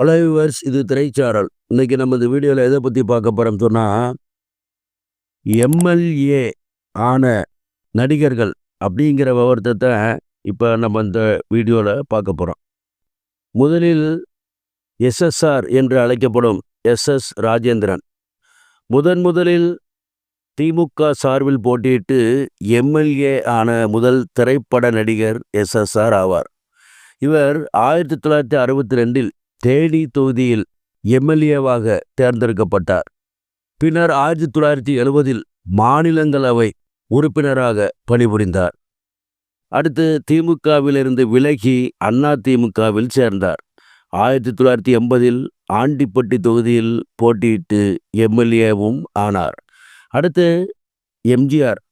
Hello viewers, இது திரைச்சாரல். இன்னைக்கு நம்ம இந்த வீடியோவில் எதை பற்றி பார்க்க போகிறோம் சொன்னால், எம்எல்ஏ ஆன நடிகர்கள் அப்படிங்கிற விவரத்தை இப்போ நம்ம இந்த வீடியோவில் பார்க்க போகிறோம். முதலில் எஸ்எஸ்ஆர் என்று அழைக்கப்படும் எஸ்எஸ் ராஜேந்திரன் முதலில் திமுக சார்பில் போட்டியிட்டு எம்எல்ஏ ஆன முதல் திரைப்பட நடிகர் எஸ்எஸ்ஆர் ஆவார். இவர் 1962இல் தேனி தொகுதியில் எம்எல்ஏவாக தேர்ந்தெடுக்கப்பட்டார். பின்னர் 1970இல் மாநிலங்களவை உறுப்பினராக பணிபுரிந்தார். அடுத்து திமுகவிலிருந்து விலகி அதிமுகவில் சேர்ந்தார். 1980இல் ஆண்டிப்பட்டி தொகுதியில் போட்டியிட்டு எம்எல்ஏவும் ஆனார். அடுத்து எம்ஜிஆர்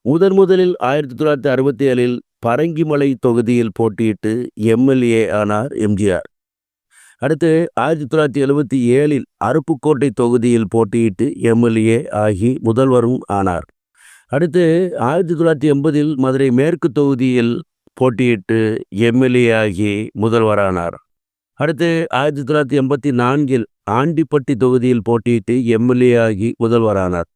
முதலில் 1967இல் பரங்கிமலை தொகுதியில் போட்டியிட்டு எம்எல்ஏ ஆனார் எம்ஜிஆர். அடுத்து 1977இல் அருப்புக்கோட்டை தொகுதியில் போட்டியிட்டு எம்எல்ஏ ஆகி முதல்வரும் ஆனார். அடுத்து 1980இல் மதுரை மேற்கு தொகுதியில் போட்டியிட்டு எம்எல்ஏ ஆகி முதல்வரானார். அடுத்து 1984இல் ஆண்டிப்பட்டி தொகுதியில் போட்டியிட்டு எம்எல்ஏ ஆகி முதல்வரானார்.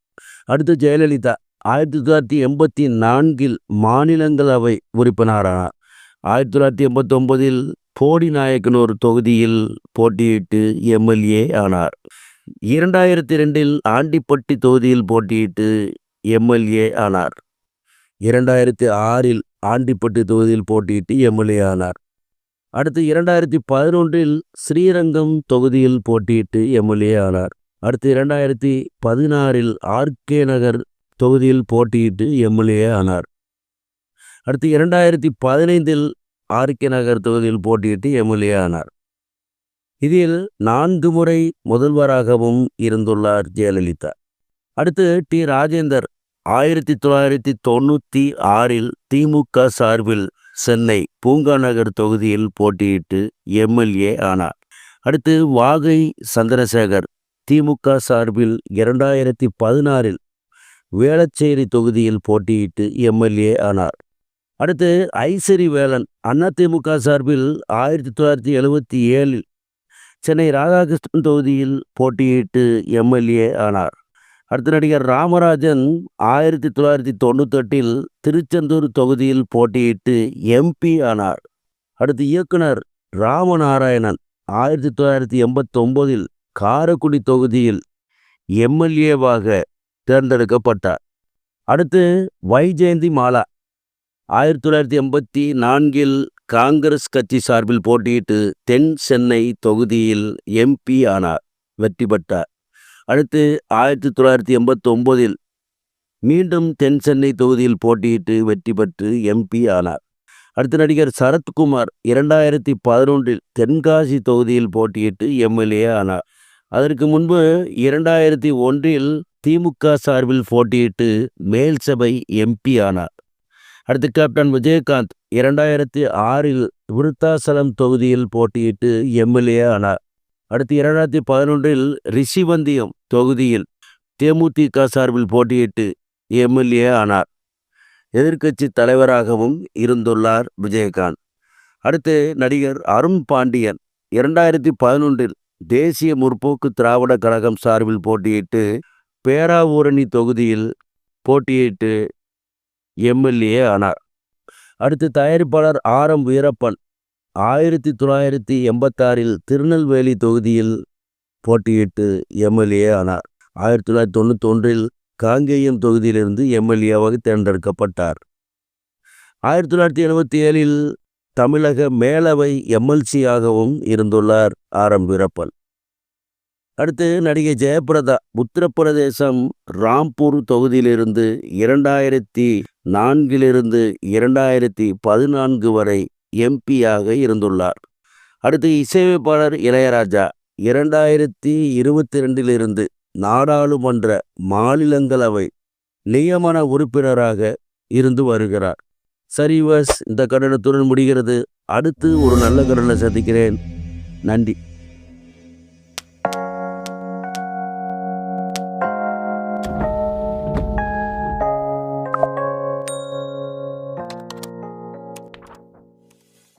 அடுத்து ஜெயலலிதா 1984இல் மாநிலங்களவை உறுப்பினரானார். 1989இல் போடிநாயக்கனூர் தொகுதியில் போட்டியிட்டு எம்எல்ஏ ஆனார். 2002இல் ஆண்டிப்பட்டி தொகுதியில் போட்டியிட்டு எம்எல்ஏ ஆனார். 2006இல் ஆண்டிப்பட்டி தொகுதியில் போட்டியிட்டு எம்எல்ஏ ஆனார். அடுத்து 2011இல் ஸ்ரீரங்கம் தொகுதியில் போட்டியிட்டு எம்எல்ஏ ஆனார். அடுத்து 2016இல் ஆர்கே நகர் தொகுதியில் போட்டியிட்டு எம்எல்ஏ ஆனார். அடுத்து 2015இல் ஆர்கே நகர் தொகுதியில் போட்டியிட்டு எம்எல்ஏ ஆனார். இதில் 4 முறை முதல்வராகவும் இருந்துள்ளார் ஜெயலலிதா. அடுத்து டி ராஜேந்தர் 1996இல் திமுக சார்பில் சென்னை பூங்கா நகர் தொகுதியில் போட்டியிட்டு எம்எல்ஏ ஆனார். அடுத்து வாகை சந்திரசேகர் திமுக சார்பில் 2016இல் வேளச்சேரி தொகுதியில் போட்டியிட்டு எம்எல்ஏ ஆனார். அடுத்து ஐசரி வேலன் அதிமுக சார்பில் 1977இல் சென்னை ராதாகிருஷ்ணன் தொகுதியில் போட்டியிட்டு எம்எல்ஏ ஆனார். அடுத்து நடிகர் ராமராஜன் 1998இல் திருச்செந்தூர் தொகுதியில் போட்டியிட்டு எம்பி ஆனார். அடுத்து இயக்குனர் ராமநாராயணன் 1989இல் காரைக்குடி தொகுதியில் எம்எல்ஏவாக தேர்ந்தெடுக்கப்பட்டார். அடுத்து வைஜெயந்தி மாலா 1984இல் காங்கிரஸ் கட்சி சார்பில் போட்டியிட்டு தென் சென்னை தொகுதியில் எம்பி ஆனார், வெற்றி பெற்றார். அடுத்து 1989இல் மீண்டும் தென் சென்னை தொகுதியில் போட்டியிட்டு வெற்றி பெற்று எம்பி ஆனார். அடுத்து நடிகர் சரத்குமார் 2011இல் தென்காசி தொகுதியில் போட்டியிட்டு எம்எல்ஏ ஆனார். அதற்கு முன்பு 2001இல் திமுக சார்பில் போட்டியிட்டு மேல்சபை எம்பி ஆனார். அடுத்து கேப்டன் விஜயகாந்த் 2006இல் விருத்தாசலம் தொகுதியில் போட்டியிட்டு எம்எல்ஏ ஆனார். அடுத்து 2011இல் ரிஷிவந்தியம் தொகுதியில் தேமுதிக சார்பில் போட்டியிட்டு எம்எல்ஏ ஆனார். எதிர்க்கட்சி தலைவராகவும் இருந்துள்ளார் விஜயகாந்த். அடுத்து நடிகர் அருண் பாண்டியன் 2011இல் தேசிய முற்போக்கு திராவிட கழகம் சார்பில் போட்டியிட்டு பேராவூரணி தொகுதியில் போட்டியிட்டு எம்எல்ஏ ஆனார். அடுத்து தயாரிப்பாளர் ஆர்.எம். வீரப்பன் 1986இல் திருநெல்வேலி தொகுதியில் போட்டியிட்டு எம்எல்ஏ ஆனார். 1991இல் காங்கேயம் தொகுதியிலிருந்து எம்எல்ஏவாக தேர்ந்தெடுக்கப்பட்டார். 1977இல் தமிழக மேலவை எம்எல்சியாகவும் இருந்துள்ளார் ஆர்.எம். வீரப்பன். அடுத்து நடிகை ஜெயபிரதா உத்தரப்பிரதேசம் ராம்பூர் தொகுதியிலிருந்து 2004இலிருந்து 2014 வரை எம்பியாக இருந்துள்ளார். அடுத்து இசையமைப்பாளர் இளையராஜா 2022இலிருந்து நாடாளுமன்ற மாநிலங்களவை நியமன உறுப்பினராக இருந்து வருகிறார். சரி வஸ், இந்த கண்டனத்துடன் முடிகிறது. அடுத்து ஒரு நல்ல கண்டனை சந்திக்கிறேன். நன்றி.